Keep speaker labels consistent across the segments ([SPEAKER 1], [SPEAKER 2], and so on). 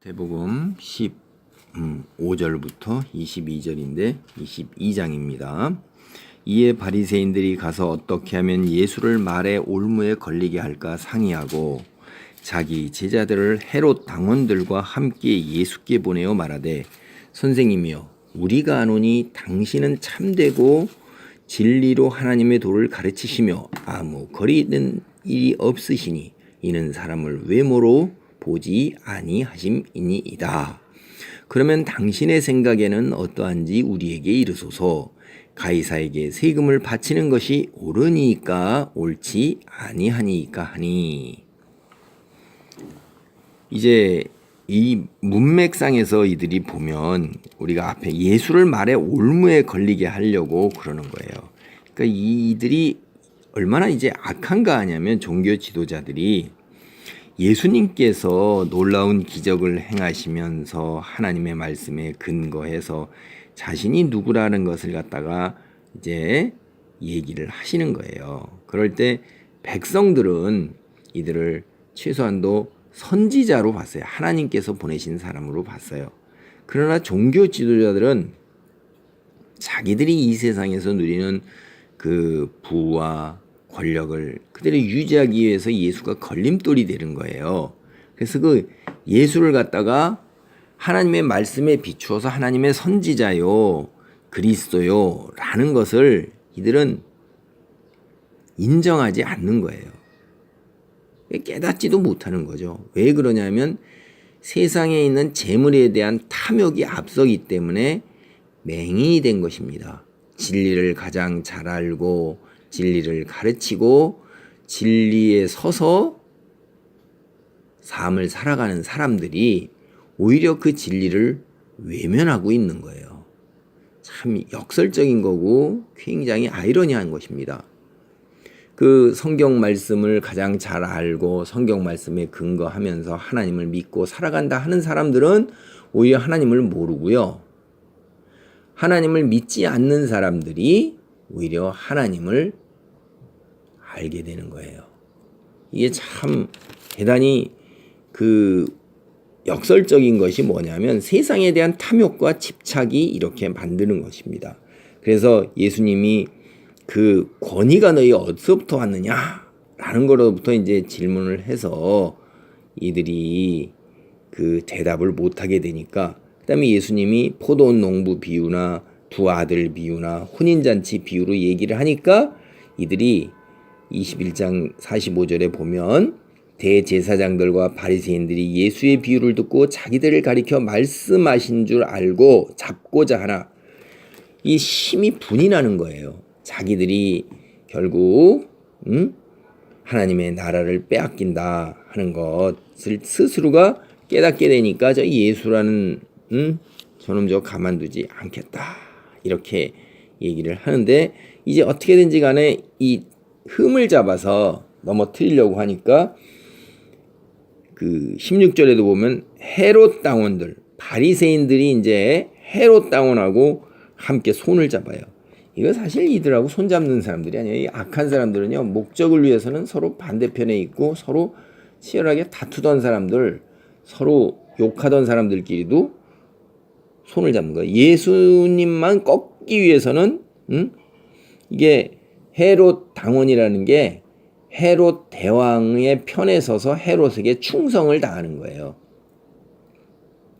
[SPEAKER 1] 마태복음 15절부터 22절인데 22장입니다. 이에 바리새인들이 가서 어떻게 하면 예수를 말의 올무에 걸리게 할까 상의하고 자기 제자들을 헤롯 당원들과 함께 예수께 보내어 말하되 선생님이여 우리가 아노니 당신은 참되고 진리로 하나님의 도를 가르치시며 아무 거리는 일이 없으시니 이는 사람을 외모로 보지 아니하심이니이다. 그러면 당신의 생각에는 어떠한지 우리에게 이르소서. 가이사에게 세금을 바치는 것이 옳으니까 옳지 아니하니까 하니. 이제 이 문맥상에서 이들이 보면 우리가 앞에 예수를 말에 올무에 걸리게 하려고 그러는 거예요. 그러니까 이들이 얼마나 이제 악한가 하냐면 종교 지도자들이 예수님께서 놀라운 기적을 행하시면서 하나님의 말씀에 근거해서 자신이 누구라는 것을 갖다가 이제 얘기를 하시는 거예요. 그럴 때 백성들은 이들을 최소한도 선지자로 봤어요. 하나님께서 보내신 사람으로 봤어요. 그러나 종교 지도자들은 자기들이 이 세상에서 누리는 그 부와 권력을 그대로 유지하기 위해서 예수가 걸림돌이 되는 거예요. 그래서 그 예수를 갖다가 하나님의 말씀에 비추어서 하나님의 선지자요, 그리스도요 라는 것을 이들은 인정하지 않는 거예요. 깨닫지도 못하는 거죠. 왜 그러냐면 세상에 있는 재물에 대한 탐욕이 앞서기 때문에 맹인이 된 것입니다. 진리를 가장 잘 알고 진리를 가르치고 진리에 서서 삶을 살아가는 사람들이 오히려 그 진리를 외면하고 있는 거예요. 참 역설적인 거고 굉장히 아이러니한 것입니다. 그 성경 말씀을 가장 잘 알고 성경 말씀에 근거하면서 하나님을 믿고 살아간다 하는 사람들은 오히려 하나님을 모르고요. 하나님을 믿지 않는 사람들이 오히려 하나님을 알게 되는 거예요. 이게 참 대단히 그 역설적인 것이 뭐냐면 세상에 대한 탐욕과 집착이 이렇게 만드는 것입니다. 그래서 예수님이 그 권위가 너희 어디서부터 왔느냐? 라는 거로부터 이제 질문을 해서 이들이 그 대답을 못하게 되니까 그 다음에 예수님이 포도원 농부 비유나 두 아들 비유나 혼인잔치 비유로 얘기를 하니까 이들이 21장 45절에 보면 대제사장들과 바리새인들이 예수의 비유를 듣고 자기들을 가리켜 말씀하신 줄 알고 잡고자 하나 이 심히 분이 나는 거예요. 자기들이 결국 하나님의 나라를 빼앗긴다 하는 것을 스스로가 깨닫게 되니까 저 예수라는 저놈 저 가만두지 않겠다 이렇게 얘기를 하는데 이제 어떻게든지 간에 이 흠을 잡아서 넘어뜨리려고 하니까 그 16절에도 보면 헤롯 당원들 바리새인들이 이제 헤롯 당원하고 함께 손을 잡아요. 이거 사실 이들하고 손잡는 사람들이 아니에요. 이 악한 사람들은요 목적을 위해서는 서로 반대편에 있고 서로 치열하게 다투던 사람들 서로 욕하던 사람들끼리도 손을 잡는 거예요. 예수님만 꺾기 위해서는 이게 헤롯 당원이라는 게 헤롯 대왕의 편에 서서 헤롯에게 충성을 다하는 거예요.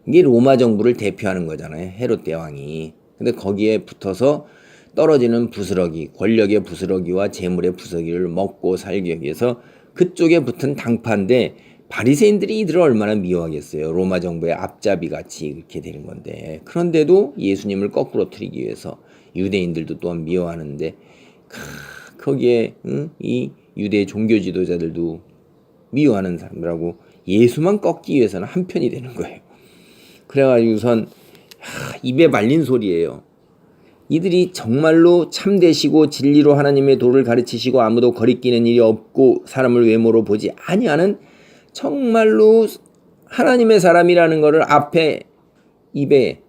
[SPEAKER 1] 이게 로마 정부를 대표하는 거잖아요. 헤롯 대왕이. 근데 거기에 붙어서 떨어지는 부스러기, 권력의 부스러기와 재물의 부스러기를 먹고 살기 위해서 그쪽에 붙은 당파인데 바리새인들이 이들을 얼마나 미워하겠어요. 로마 정부의 앞잡이 같이 이렇게 되는 건데 그런데도 예수님을 거꾸로 틀기 위해서 유대인들도 또한 미워하는데 거기에 이 유대 종교 지도자들도 미워하는 사람들하고 예수만 꺾기 위해서는 한편이 되는 거예요. 그래가지고선 입에 말린 소리예요. 이들이 정말로 참되시고 진리로 하나님의 도를 가르치시고 아무도 거리끼는 일이 없고 사람을 외모로 보지 아니하는 정말로 하나님의 사람이라는 것을 앞에 입에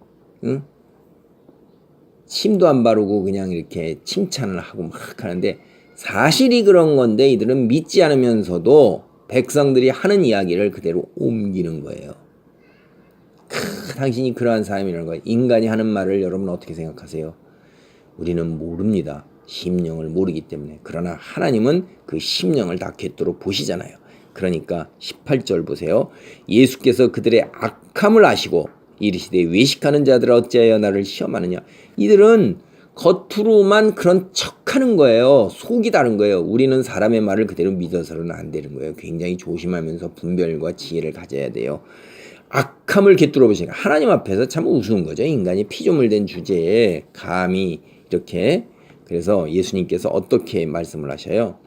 [SPEAKER 1] 침도 안 바르고 그냥 이렇게 칭찬을 하고 막 하는데 사실이 그런 건데 이들은 믿지 않으면서도 백성들이 하는 이야기를 그대로 옮기는 거예요. 당신이 그러한 사람이라는 거예요. 인간이 하는 말을 여러분 어떻게 생각하세요? 우리는 모릅니다. 심령을 모르기 때문에. 그러나 하나님은 그 심령을 다 꿰뚫어 보시잖아요. 그러니까 18절 보세요. 예수께서 그들의 악함을 아시고 이르시되 외식하는 자들아 어찌하여 나를 시험하느냐. 이들은 겉으로만 그런 척하는 거예요. 속이 다른 거예요. 우리는 사람의 말을 그대로 믿어서는 안 되는 거예요. 굉장히 조심하면서 분별과 지혜를 가져야 돼요. 악함을 꿰뚫어 보시니까 하나님 앞에서 참 우스운 거죠. 인간이 피조물 된 주제에 감히 이렇게. 그래서 예수님께서 어떻게 말씀을 하셔요?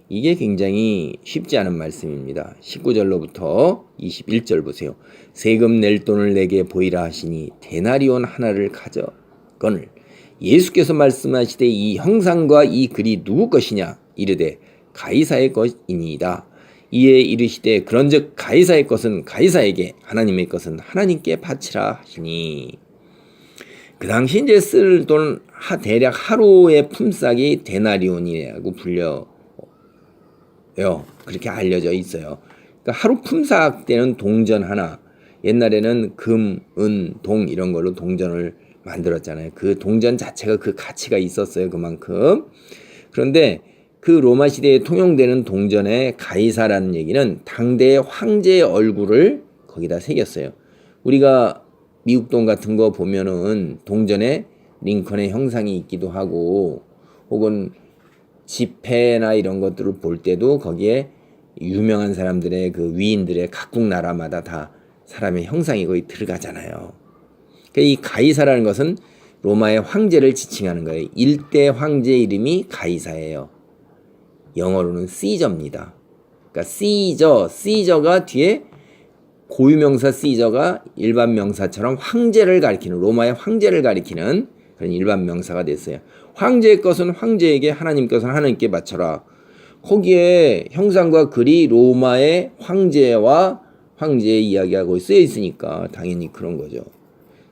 [SPEAKER 1] 이게 굉장히 쉽지 않은 말씀입니다. 19절로부터 21절 보세요. 세금 낼 돈을 내게 보이라 하시니 데나리온 하나를 가져거늘 예수께서 말씀하시되 이 형상과 이 글이 누구 것이냐 이르되 가이사의 것이니이다. 이에 이르시되 그런즉 가이사의 것은 가이사에게 하나님의 것은 하나님께 바치라 하시니. 그 당시 이제 쓸 돈 대략 하루의 품삯이 데나리온이라고 불려요. 그렇게 알려져 있어요. 그러니까 하루 품삯 때는 동전 하나. 옛날에는 금, 은, 동 이런 걸로 동전을 만들었잖아요. 그 동전 자체가 그 가치가 있었어요. 그만큼. 그런데 그 로마 시대에 통용되는 동전의 가이사라는 얘기는 당대의 황제의 얼굴을 거기다 새겼어요. 우리가 미국 돈 같은 거 보면은 동전에 링컨의 형상이 있기도 하고 혹은 지폐나 이런 것들을 볼 때도 거기에 유명한 사람들의 그 위인들의 각국 나라마다 다 사람의 형상이 거기 들어가잖아요. 그러니까 이 가이사라는 것은 로마의 황제를 지칭하는 거예요. 일대 황제 이름이 가이사예요. 영어로는 시저입니다. 그러니까 시저가 뒤에 고유명사 시저가 일반 명사처럼 황제를 가리키는 로마의 황제를 가리키는 그런 일반 명사가 됐어요. 황제의 것은 황제에게 하나님 것은 하나님께 바쳐라. 거기에 형상과 글이 로마의 황제와 황제의 이야기하고 쓰여 있으니까 당연히 그런 거죠.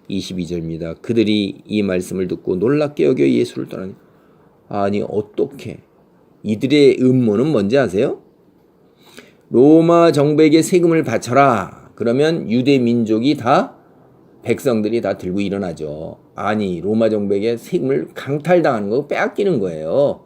[SPEAKER 1] 22절입니다. 그들이 이 말씀을 듣고 놀랍게 여겨 예수를 떠나니. 아니 어떻게 이들의 음모는 뭔지 아세요? 로마 정부에게 세금을 바쳐라. 그러면 유대 민족이 다 백성들이 다 들고 일어나죠. 아니 로마 정부에게 세금을 강탈당하는 거 빼앗기는 거예요.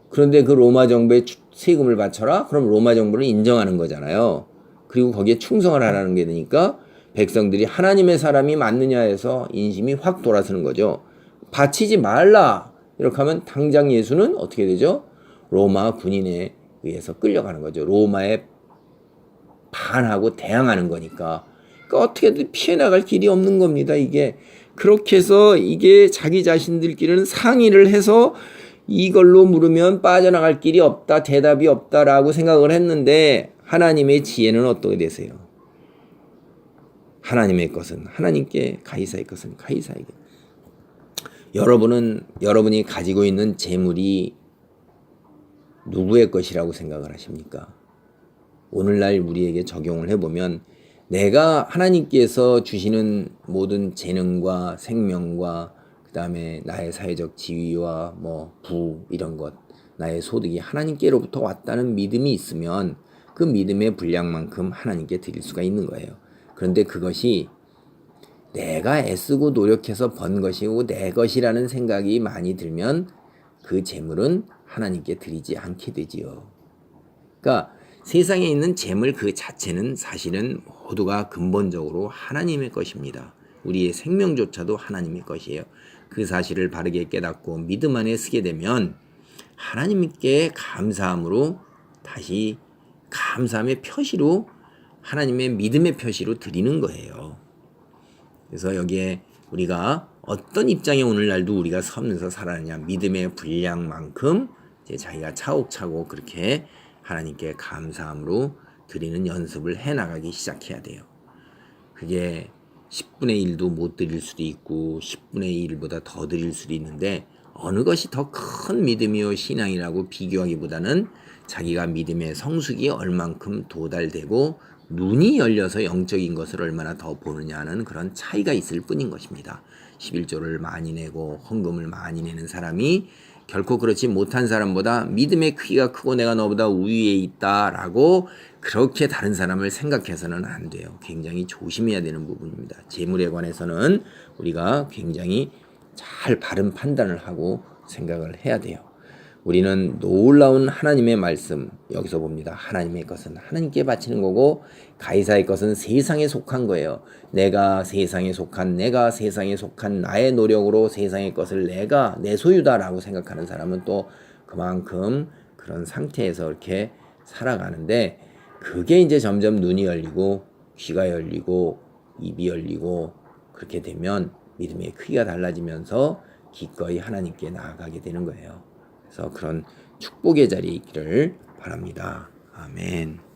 [SPEAKER 1] 그런데 그 로마 정부에 세금을 바쳐라? 그럼 로마 정부를 인정하는 거잖아요. 그리고 거기에 충성을 하라는 게 되니까 백성들이 하나님의 사람이 맞느냐 해서 인심이 확 돌아서는 거죠. 바치지 말라. 이렇게 하면 당장 예수는 어떻게 되죠? 로마 군인에 의해서 끌려가는 거죠. 로마에 반하고 대항하는 거니까. 그러니까 어떻게든 피해 나갈 길이 없는 겁니다. 이게 그렇게 해서 이게 자기 자신들끼리는 상의를 해서 이걸로 물으면 빠져나갈 길이 없다, 대답이 없다라고 생각을 했는데 하나님의 지혜는 어떻게 되세요? 하나님의 것은 하나님께, 가이사의 것은 가이사에게. 여러분이 가지고 있는 재물이 누구의 것이라고 생각을 하십니까? 오늘날 우리에게 적용을 해보면 내가 하나님께서 주시는 모든 재능과 생명과 그 다음에 나의 사회적 지위와 부 이런 것, 나의 소득이 하나님께로부터 왔다는 믿음이 있으면 그 믿음의 분량만큼 하나님께 드릴 수가 있는 거예요. 그런데 그것이 내가 애쓰고 노력해서 번 것이고 내 것이라는 생각이 많이 들면 그 재물은 하나님께 드리지 않게 되지요. 그러니까 세상에 있는 재물 그 자체는 사실은 모두가 근본적으로 하나님의 것입니다. 우리의 생명조차도 하나님의 것이에요. 그 사실을 바르게 깨닫고 믿음 안에 서게 되면 하나님께 감사함으로 다시 감사함의 표시로 하나님의 믿음의 표시로 드리는 거예요. 그래서 여기에 우리가 어떤 입장에 오늘날도 우리가 서면서 살아가느냐, 믿음의 분량만큼 이제 자기가 차곡차곡 그렇게 하나님께 감사함으로 드리는 연습을 해나가기 시작해야 돼요. 그게 10분의 1도 못 드릴 수도 있고 10분의 1보다 더 드릴 수도 있는데 어느 것이 더 큰 믿음이요 신앙이라고 비교하기보다는 자기가 믿음의 성숙이 얼만큼 도달되고 눈이 열려서 영적인 것을 얼마나 더 보느냐 하는 그런 차이가 있을 뿐인 것입니다. 11조를 많이 내고 헌금을 많이 내는 사람이 결코 그렇지 못한 사람보다 믿음의 크기가 크고 내가 너보다 우위에 있다라고 그렇게 다른 사람을 생각해서는 안 돼요. 굉장히 조심해야 되는 부분입니다. 재물에 관해서는 우리가 굉장히 잘 바른 판단을 하고 생각을 해야 돼요. 우리는 놀라운 하나님의 말씀 여기서 봅니다. 하나님의 것은 하나님께 바치는 거고 가이사의 것은 세상에 속한 거예요. 내가 세상에 속한 나의 노력으로 세상의 것을 내가 내 소유다라고 생각하는 사람은 또 그만큼 그런 상태에서 이렇게 살아가는데 그게 이제 점점 눈이 열리고 귀가 열리고 입이 열리고 그렇게 되면 믿음의 크기가 달라지면서 기꺼이 하나님께 나아가게 되는 거예요. 그래서 그런 축복의 자리에 있기를 바랍니다. 아멘.